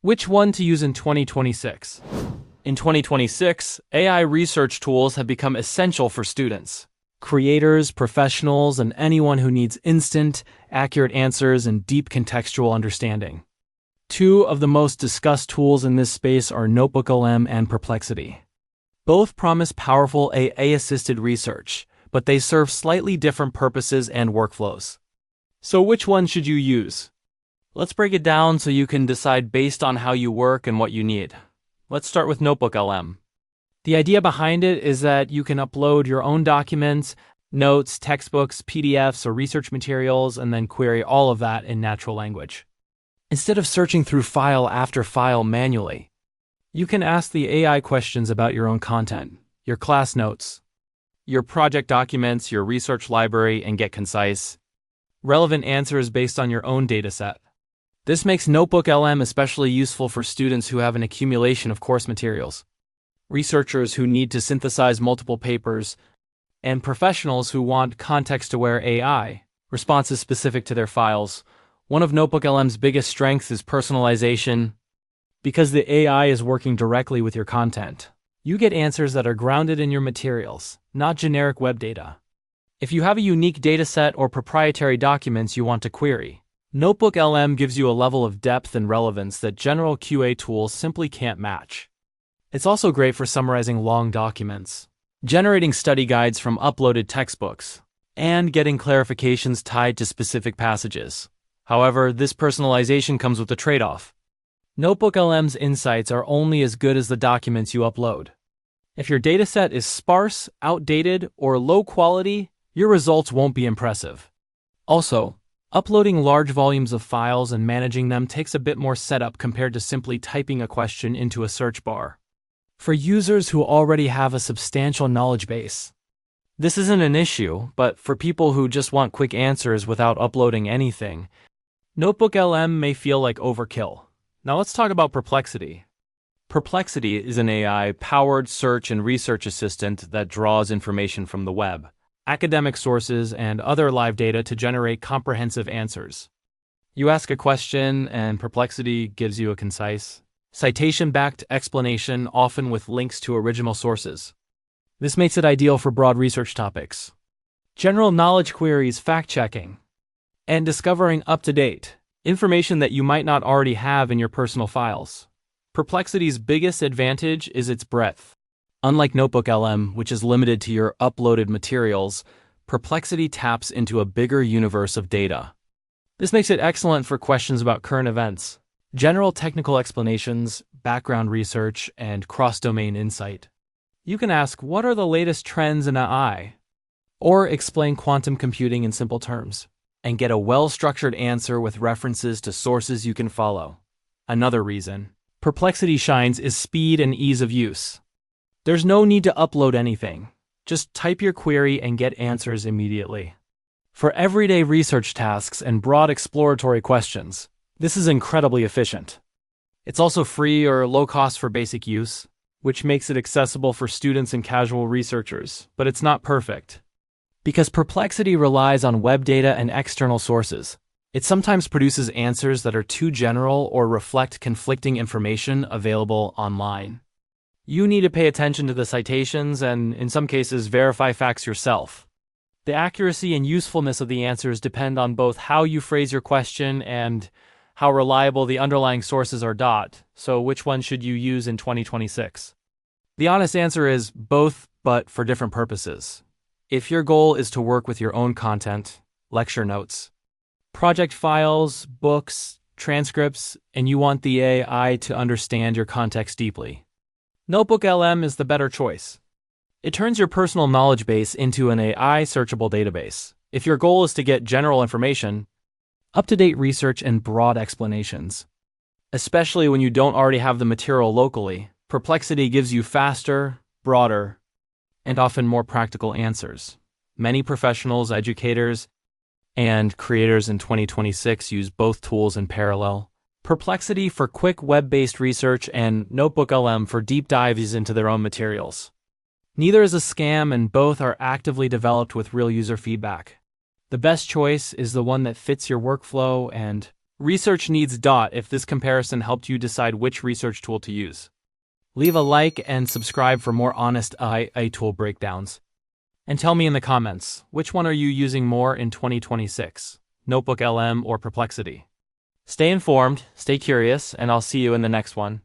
Which one to use in 2026? In 2026, AI research tools have become essential for students. Creators, professionals, and anyone who needs instant, accurate answers and deep contextual understanding. Two of the most discussed tools in this space are NotebookLM and Perplexity. Both promise powerful AI-assisted research, but they serve slightly different purposes and workflows. So which one should you use? Let's break it down so you can decide based on how you work and what you need. Let's start with NotebookLM. The idea behind it is that you can upload your own documents, notes, textbooks, PDFs, or research materials, and then query all of that in natural language. Instead of searching through file after file manually, you can ask the AI questions about your own content, your class notes, your project documents, your research library, and get concise, relevant answers based on your own dataset. This makes NotebookLM especially useful for students who have an accumulation of course materials, researchers who need to synthesize multiple papers, and professionals who want context-aware AI, responses specific to their files. One of NotebookLM's biggest strengths is personalization. Because the AI is working directly with your content, you get answers that are grounded in your materials, not generic web data. If you have a unique dataset or proprietary documents you want to query, NotebookLM gives you a level of depth and relevance that general QA tools simply can't match. It's also great for summarizing long documents, generating study guides from uploaded textbooks, and getting clarifications tied to specific passages. However, this personalization comes with a trade-off. NotebookLM's insights are only as good as the documents you upload. If your dataset is sparse, outdated, or low quality, your results won't be impressive. Also, uploading large volumes of files and managing them takes a bit more setup compared to simply typing a question into a search bar. For users who already have a substantial knowledge base, this isn't an issue, but for people who just want quick answers without uploading anything, NotebookLM may feel like overkill. Now let's talk about Perplexity. Perplexity is an AI-powered search and research assistant that draws information from the web, academic sources, and other live data to generate comprehensive answers. You ask a question, and Perplexity gives you a concise, citation-backed explanation, often with links to original sources. This makes it ideal for broad research topics, general knowledge queries, fact-checking, and discovering up-to-date information that you might not already have in your personal files. Perplexity's biggest advantage is its breadth. Unlike NotebookLM, which is limited to your uploaded materials, Perplexity taps into a bigger universe of data. This makes it excellent for questions about current events, general technical explanations, background research, and cross-domain insight. You can ask, what are the latest trends in AI? Or explain quantum computing in simple terms, and get a well-structured answer with references to sources you can follow. Another reason Perplexity shines is speed and ease of use. There's no need to upload anything. Just type your query and get answers immediately. For everyday research tasks and broad exploratory questions, this is incredibly efficient. It's also free or low cost for basic use, which makes it accessible for students and casual researchers, but it's not perfect. Because Perplexity relies on web data and external sources, it sometimes produces answers that are too general or reflect conflicting information available online. You need to pay attention to the citations and, in some cases, verify facts yourself. The accuracy and usefulness of the answers depend on both how you phrase your question and how reliable the underlying sources are. So which one should you use in 2026? The honest answer is both, but for different purposes. If your goal is to work with your own content, lecture notes, project files, books, transcripts, and you want the AI to understand your context deeply, NotebookLM is the better choice. It turns your personal knowledge base into an AI searchable database. If your goal is to get general information, up-to-date research, and broad explanations, especially when you don't already have the material locally, Perplexity gives you faster, broader, and often more practical answers. Many professionals, educators, and creators in 2026 use both tools in parallel. Perplexity for quick web-based research and NotebookLM for deep dives into their own materials. Neither is a scam, and both are actively developed with real user feedback. The best choice is the one that fits your workflow and Research needs dot if this comparison helped you decide which research tool to use. Leave a like and subscribe for more honest AI tool breakdowns. And tell me in the comments, which one are you using more in 2026, NotebookLM or Perplexity? Stay informed, stay curious, and I'll see you in the next one.